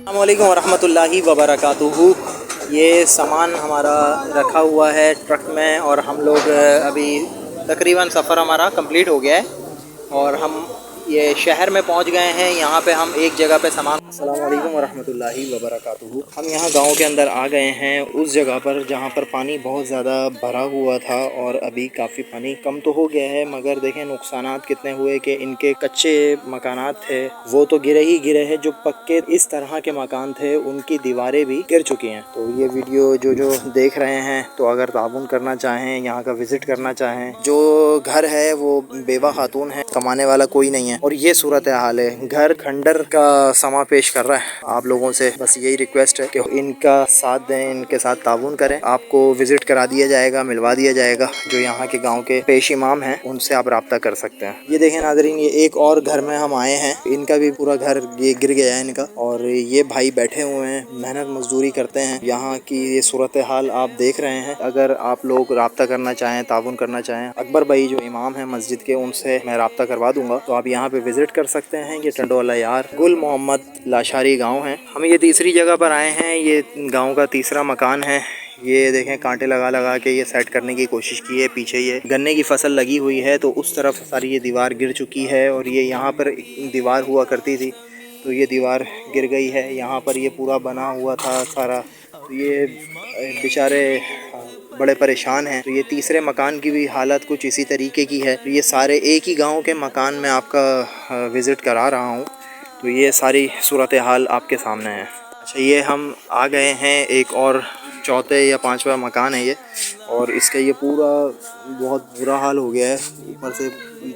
अस्सलामु अलैकुम वरहमतुल्लाहि वबरकातुहू। ये सामान हमारा रखा हुआ है ट्रक में और हम लोग अभी तकरीबन सफ़र हमारा कंप्लीट हो गया है और हम ये शहर में पहुंच गए हैं। यहाँ पे हम एक जगह पे सामान। अस्सलामु अलैकुम वरहमतुल्लाहि वबरकातुहू। हम यहाँ गांव के अंदर आ गए हैं उस जगह पर जहाँ पर पानी बहुत ज़्यादा भरा हुआ था और अभी काफ़ी पानी कम तो हो गया है, मगर देखें नुकसानात कितने हुए कि इनके कच्चे मकानात थे वो तो गिरे ही गिरे हैं, जो पक्के इस तरह के मकान थे उनकी दीवारें भी गिर चुकी हैं। तो ये वीडियो जो देख रहे हैं तो अगर ताउन करना चाहें, यहाँ का विज़िट करना चाहें, जो घर है वो बेवा खातून है, कमाने वाला कोई नहीं है और ये सूरत हाल है। घर खंडर का समा पेश कर रहा है। आप लोगों से बस यही रिक्वेस्ट है कि इनका साथ दें, इनके साथ ताउन करें। आपको विजिट करा दिया जाएगा, मिलवा दिया जाएगा। जो यहाँ के गांव के पेश इमाम हैं उनसे आप रब्ता कर सकते हैं। ये देखें नाज़रीन, ये एक और घर में हम आए हैं, इनका भी पूरा घर ये गिर गया है इनका, और ये भाई बैठे हुए हैं, मेहनत मजदूरी करते हैं। यहाँ की ये सूरत हाल आप देख रहे हैं। अगर आप लोग रब्ता करना चाहें, ताउन करना चाहें, अकबर भाई जो इमाम हैं मस्जिद के, उनसे मैं रब्ता करवा दूंगा। तो आप यहाँ पे विजिट कर सकते हैं। ये टंडोला यार गुल मोहम्मद लाशारी गांव है। हम ये तीसरी जगह पर आए हैं। ये गांव का तीसरा मकान है। ये देखें कांटे लगा लगा के ये सेट करने की कोशिश की है। पीछे ये गन्ने की फसल लगी हुई है तो उस तरफ सारी ये दीवार गिर चुकी है और ये यहाँ पर दीवार हुआ करती थी तो ये दीवार गिर गई है। यहाँ पर ये पूरा बना हुआ था सारा, तो ये बेचारे बड़े परेशान हैं। तो ये तीसरे मकान की भी हालत कुछ इसी तरीके की है। तो ये सारे एक ही गांव के मकान में आपका विज़िट करा रहा हूँ, तो ये सारी सूरत हाल आपके सामने है। अच्छा, ये हम आ गए हैं एक और चौथे या पांचवा मकान है ये, और इसका ये पूरा बहुत बुरा हाल हो गया है। ऊपर से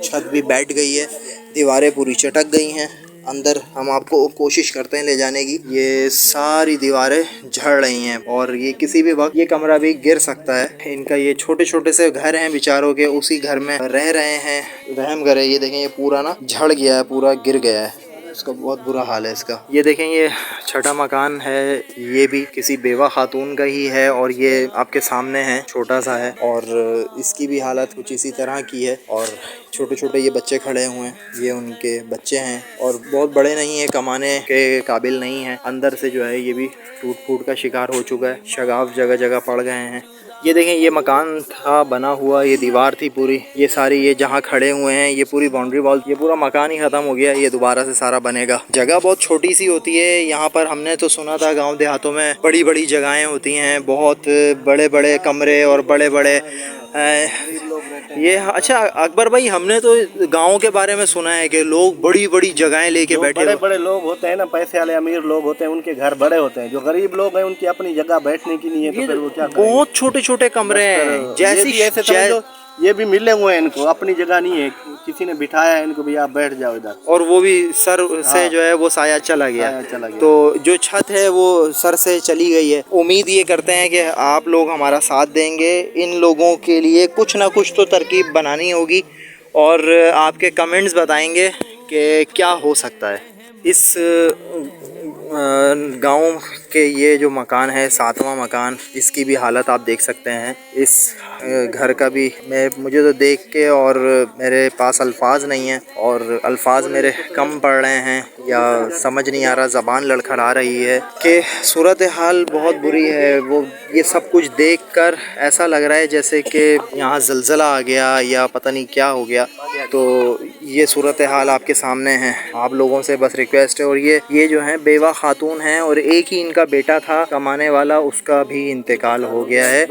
छत भी बैठ गई है, दीवारें पूरी चटक गई हैं। अंदर हम आपको कोशिश करते हैं ले जाने की। ये सारी दीवारें झड़ रही हैं और ये किसी भी वक्त ये कमरा भी गिर सकता है। इनका ये छोटे छोटे से घर हैं बेचारों के, उसी घर में रह रहे हैं। रहम घर है। ये देखें ये पूरा ना झड़ गया है, पूरा गिर गया है, इसका बहुत बुरा हाल है इसका। ये देखें ये छठा मकान है, ये भी किसी बेवा खातून का ही है और ये आपके सामने है, छोटा सा है और इसकी भी हालत कुछ इसी तरह की है। और छोटे छोटे ये बच्चे खड़े हुए हैं, ये उनके बच्चे हैं और बहुत बड़े नहीं है, कमाने के काबिल नहीं है। अंदर से जो है ये भी टूट फूट का शिकार हो चुका है, शगाफ जगह जगह पड़ गए हैं। ये देखें ये मकान था बना हुआ, ये दीवार थी पूरी, ये सारी ये जहाँ खड़े हुए हैं ये पूरी बाउंड्री वॉल, ये पूरा मकान ही ख़त्म हो गया। ये दोबारा से सारा बनेगा। जगह बहुत छोटी सी होती है यहाँ पर। हमने तो सुना था गांव देहातों में बड़ी बड़ी जगहें होती हैं, बहुत बड़े बड़े कमरे और बड़े बड़े ये। अच्छा अकबर भाई, हमने तो गाँव के बारे में सुना है कि लोग बड़ी बड़ी जगहें लेके बैठे, बड़े बड़े लोग होते हैं ना, पैसे वाले अमीर लोग होते हैं, उनके घर बड़े होते हैं। जो गरीब लोग हैं उनकी अपनी जगह बैठने की नहीं है, तो फिर वो क्या करेंगे? बहुत छोटे छोटे कमरे हैं, जैसी ऐसे समझ लो ये भी मिले हुए हैं, इनको अपनी जगह नहीं है, किसी ने बिठाया है इनको, भैया आप बैठ जाओ इधर, और वो भी सर से जो है वो साया चला गया। तो जो छत है वो सर से चली गई है। उम्मीद ये करते हैं कि आप लोग हमारा साथ देंगे। इन लोगों के लिए कुछ ना कुछ तो तरकीब बनानी होगी और आपके कमेंट्स बताएंगे कि क्या हो सकता है। इस गांव के ये जो मकान है, सातवां मकान, इसकी भी हालत आप देख सकते हैं। इस घर का भी मुझे तो देख के और मेरे पास अल्फाज नहीं है और अल्फाज मेरे कम पड़ रहे हैं या समझ नहीं आ रहा, ज़बान लड़खड़ा रही है कि सूरत हाल बहुत बुरी है। वो ये सब कुछ देखकर ऐसा लग रहा है जैसे कि यहाँ ज़लज़ला आ गया या पता नहीं क्या हो गया। तो ये सूरत हाल आपके सामने है। आप लोगों से बस रिक्वेस्ट है। और ये जो है बेवा खातून हैं और एक ही इनका बेटा था कमाने वाला, उसका भी इंतकाल हो गया है।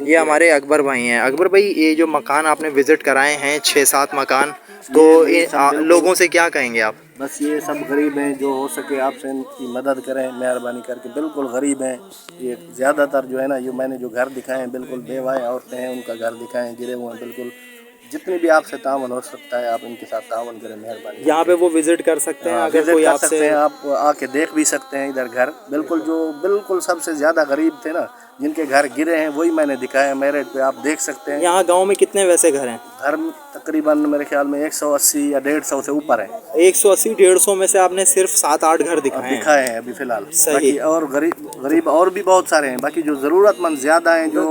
ये हमारे अकबर भाई हैं। अकबर भाई, ये जो मकान आपने विज़िट कराए हैं 6-7 मकान, तो लोगों से क्या कहेंगे आप? बस ये सब गरीब हैं, जो हो सके आपसे इनकी मदद करें मेहरबानी करके। बिल्कुल गरीब हैं ये, ज़्यादातर जो है ना, ये मैंने जो घर दिखाए हैं बिल्कुल बेवाएँ औरतें हैं, उनका घर दिखाएं गिरे हुए हैं बिल्कुल। जितनी भी आपसे तावन हो सकता है आप इनके साथ तावन करें, मेहरबानी। यहाँ पे वो विजिट कर सकते हैं अगर विजिट कोई कर सकते आपसे। हैं, आप आके देख भी सकते हैं इधर घर। बिल्कुल जो बिल्कुल सबसे ज़्यादा गरीब थे ना, जिनके घर गिरे हैं, वही मैंने दिखाया मैरिज पे, आप देख सकते हैं। यहाँ गांव में कितने वैसे घर हैं? घर तकरीबन मेरे ख्याल में 180 या 150 से ऊपर है। 180-150 में से आपने सिर्फ 7-8 घर दिखाए हैं। दिखाए हैं अभी फ़िलहाल। सही। बाकी और गरीब और भी बहुत सारे हैं, बाकी जो ज़रूरतमंद ज़्यादा हैं, जो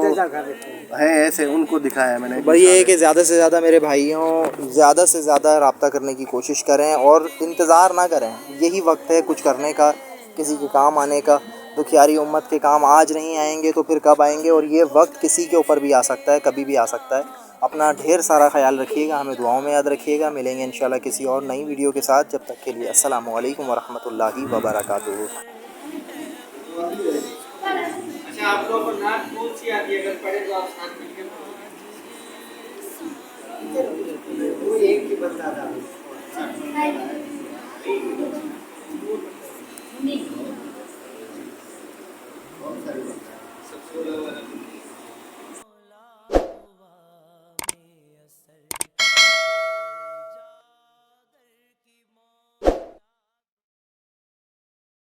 हैं ऐसे, उनको दिखाया है मैंने। भाई ये है कि ज़्यादा से ज़्यादा मेरे भाइयों ज़्यादा से ज़्यादा रब्ता करने की कोशिश करें और इंतज़ार ना करें। यही वक्त है कुछ करने का, किसी के काम आने का। दुखियारी उम्मत के काम आज नहीं आएंगे तो फिर कब आएंगे, और ये वक्त किसी के ऊपर भी आ सकता है, कभी भी आ सकता है। अपना ढेर सारा ख्याल रखिएगा, हमें दुआओं में याद रखिएगा। मिलेंगे इंशाल्लाह किसी और नई वीडियो के साथ। जब तक के लिए अस्सलामु अलैकुम वरहमतुल्लाहि वबरकातुहू। अच्छा, आपको नात कौन सी आती है? अगर पढ़े तो आप साथ मिलकर वो एक ही बंदा था।